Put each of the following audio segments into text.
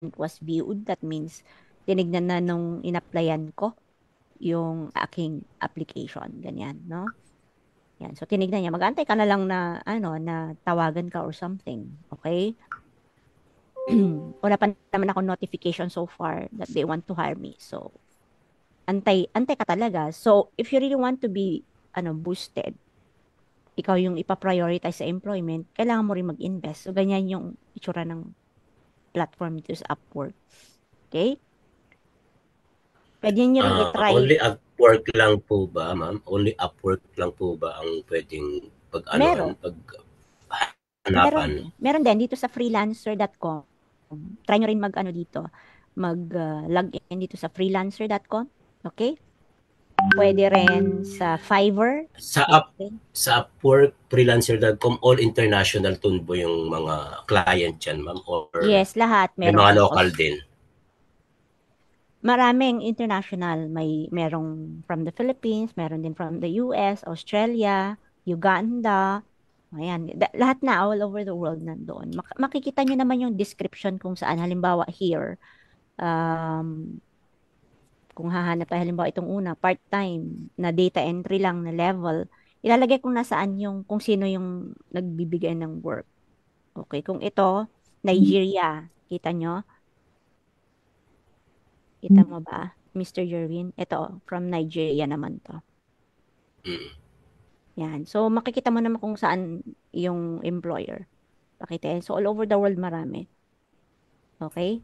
was viewed. That means, tinignan na nung in-applyan ko yung aking application. Ganyan, no? Yan. So, tinignan niya. Mag-antay ka na lang na, na tawagan ka or something. Okay? Wala pa naman ako notification so far that they want to hire me. So, antay ka talaga. So, if you really want to be, boosted, ikaw yung ipa-prioritize sa employment, kailangan mo rin mag-invest. So, ganyan yung itsura ng platform dito sa Upwork. Okay? Pwede nyo rin i-try. Only Upwork lang po ba, ma'am? Only Upwork lang po ba ang pwedeng pag-anuhan, Meron. pag-hanapan? Meron din dito sa freelancer.com. Try nyo rin mag-ano dito. Mag-log in dito sa freelancer.com. Okay? Pwede rin sa Fiverr. Sa sa Upwork, freelancer.com, all international tun po yung mga client dyan, ma'am? Or Yes, lahat. may Merong mga local din? maraming international. Merong from the Philippines, meron din from the US, Australia, Uganda. Ayan, lahat na all over the world nandoon. Makikita nyo naman yung description kung saan. Halimbawa here, um, kung hahanap tayo halimbawa itong una, part-time na data entry lang na level, ilalagay kung nasaan yung, kung sino yung nagbibigay ng work. Okay, kung ito, Nigeria, kita nyo? Kita mo ba, Mr. Jerwin? Ito, from Nigeria naman to. Mm. Yan. So, makikita mo naman kung saan yung employer. Pakita yan. So, all over the world marami. Okay?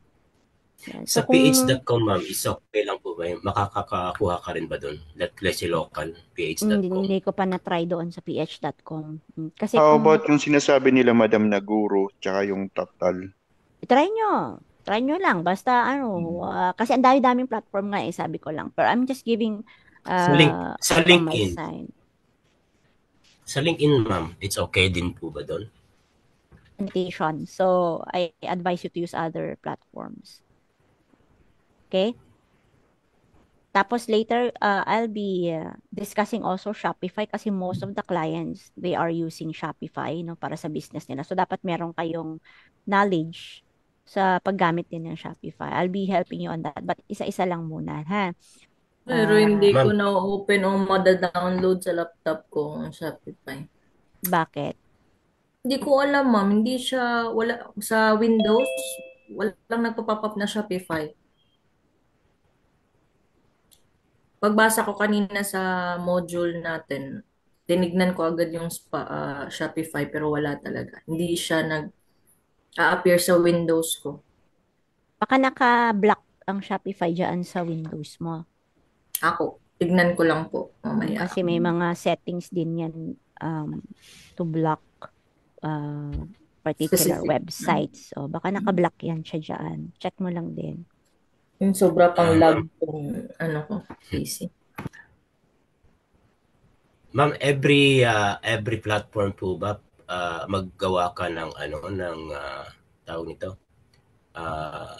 Yan. Sa So, kung ph.com, ma'am, is okay lang po ba yun? Makakakuha ka rin ba doon? Let's say local, ph.com. hindi ko pa na-try doon sa ph.com. Kasi How kung about yung sinasabi nila Madam na guru tsaka yung taktal? try nyo. Try nyo lang. Basta kasi ang dami-daming platform nga sabi ko lang. Pero I'm just giving Sa from my LinkedIn, side. sa LinkedIn, ma'am, it's okay din po ba doon? Invitation. So, I advise you to use other platforms. Okay? Tapos later, I'll be discussing also Shopify kasi most of the clients, they are using Shopify, no, para sa business nila. So, dapat meron kayong knowledge sa paggamit din ng Shopify. I'll be helping you on that. But isa-isa lang muna, ha? Pero hindi ko Ma'am, na-open o mada-download sa laptop ko ang Shopify. Bakit? Hindi ko alam, ma'am. Hindi siya, wala, sa Windows, walang nagpa-pop up na Shopify. Pagbasa ko kanina sa module natin, tinignan ko agad yung Shopify pero wala talaga. Hindi siya nag-a-appear sa Windows ko. Baka naka-block ang Shopify dyan sa Windows mo. Ako, tignan ko lang po mamaya. Kasi may mga settings din yan to block uh, particular Specific. websites. So, baka naka-block yan siya dyan. Check mo lang din. Yung sobra pang lag ma'am, kung ano ko, PC. ma'am, every platform po ba maggawa ka ng tawag nito? Ah,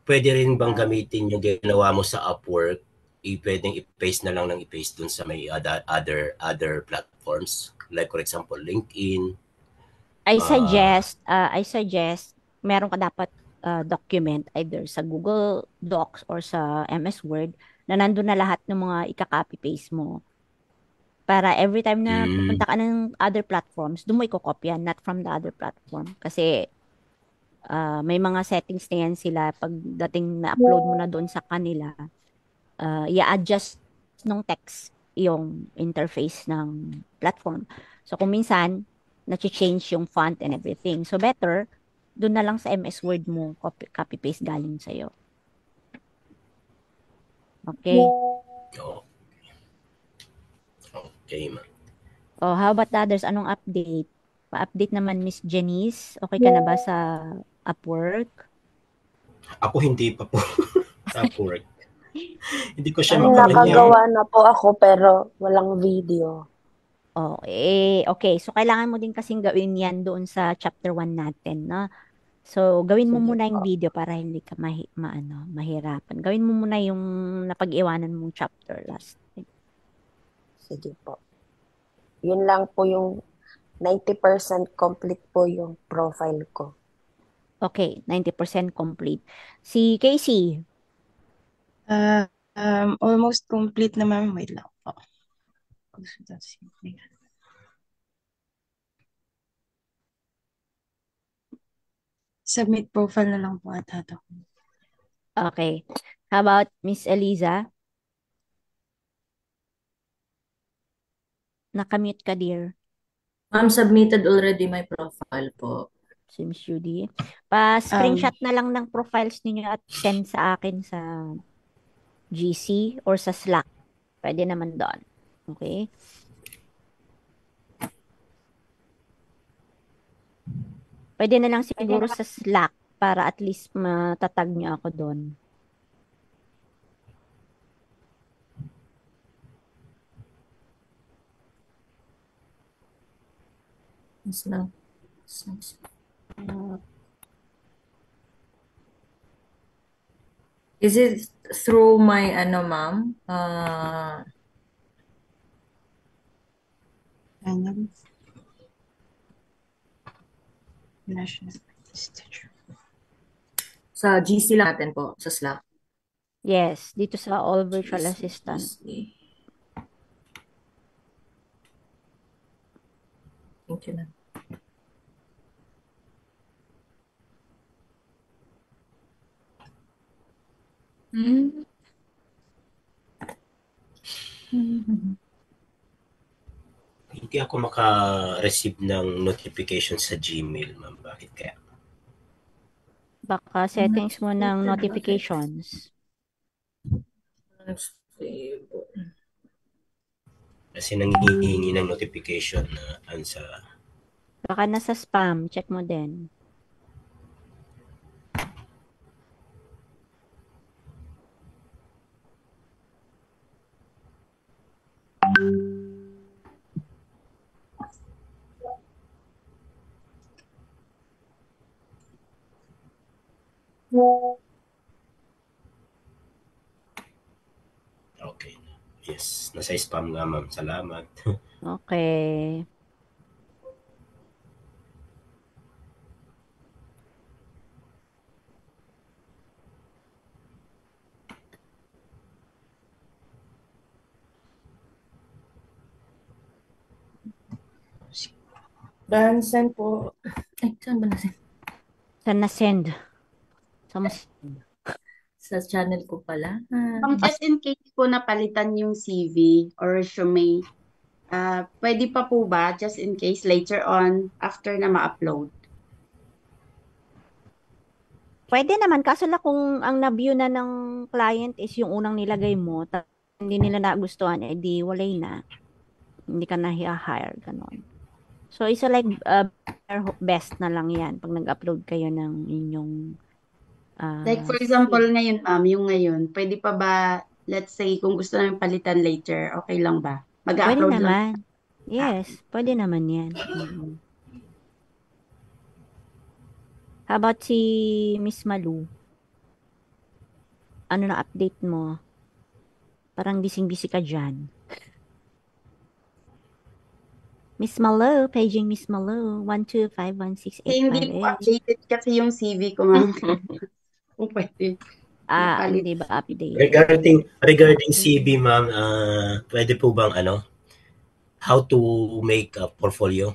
pwede rin bang gamitin yung ginawa mo sa Upwork, pwedeng i-paste na lang ng i-paste dun sa may other platforms? Like for example, LinkedIn. I suggest, meron ka dapat document either sa Google Docs or sa MS Word na nandun na lahat ng mga ika-copy paste mo. Para every time na Mm, pupunta ka ng other platforms, doon mo ikokopya, not from the other platform. Kasi may mga settings na yan sila pagdating na upload mo na doon sa kanila, i-adjust ng text yung interface ng platform. So kung minsan, na-change yung font and everything. So better, doon na lang sa MS Word mo, copy-paste galing sa'yo. Okay? oh, okay, ma'am. Oh, how about the others? Anong update? Pa-update naman, Miss Janice. Okay ka na ba sa Upwork? Ako hindi pa po sa Upwork. Hindi ko siya Ano ba makanya. Nakagawa na po ako pero walang video. Oh, okay. So, kailangan mo din kasing gawin yan doon sa chapter 1 natin, no? So, gawin mo Sige muna yung po. video para hindi ka mahirapan. Gawin mo muna yung napag-iwanan mong chapter last time. Sige po. Yun lang po yung 90% complete po yung profile ko. Okay, 90% complete. Si Casey, Almost complete na ma'am. Wait lang po. Submit profile na lang po at hato. okay. How about Miss Eliza? Nakamute ka, dear. Ma'am, submitted already my profile po. Si Miss Judy. Pa-screenshot na lang ng profiles ninyo at send sa akin sa GC or sa Slack. Pwede naman doon. Okay? Pwede na lang siguro sa Slack para at least matatag nyo ako doon. Yes, ma'am. Is it through my ano, ma'am? Sa GC lang natin po, sa Slack. Yes, dito sa All Virtual Assistant. GC. Thank you, ma'am. Hindi ako maka-receive ng notification sa Gmail, ma'am. Bakit kaya? Baka settings mo ng notifications. Kasi nangihingi ng notification na sa Baka nasa spam. Check mo din. Okay. Yes, nasa spam nga, ma'am. Salamat. Okay. Dan, send po. Ay, saan ba na-send? Saan na-send? Saan mo send? Sa channel ko pala. Just in case po napalitan yung CV or resume, pwede pa po ba just in case later on after na ma-upload? Pwede naman. Kaso lang kung ang na-view na ng client is yung unang nilagay mo, hindi nila nagustuhan, di walay na. Hindi ka na hire, ganon. So, isa like best na lang yan pag nag-upload kayo ng inyong Like for example ngayon ma'am, yung ngayon, pwede pa ba, let's say kung gusto namin palitan later, okay lang ba? pwede Mag-upload lang. naman. Yes, pwede naman yan. How about si Miss Malu? Ano na update mo? Parang bising-busy ka dyan. Miss Malu, paging Miss Malu, 1251685. Hindi po updated kasi yung CV ko ma'am. Kung pwede. Hindi ba update? Regarding CV, ma'am, pwede po bang how to make a portfolio?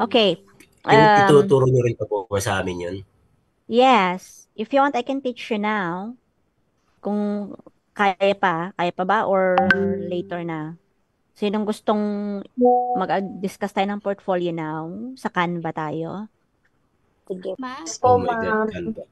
Okay. Ituturo niyo rin po sa amin yun? Yes. If you want, I can teach you now. Kung kaya pa ba or later na? Sinong gustong mag-discuss tayo ng portfolio now? Sa Canva tayo? Sige. Ma'am. Oh my God, Canva.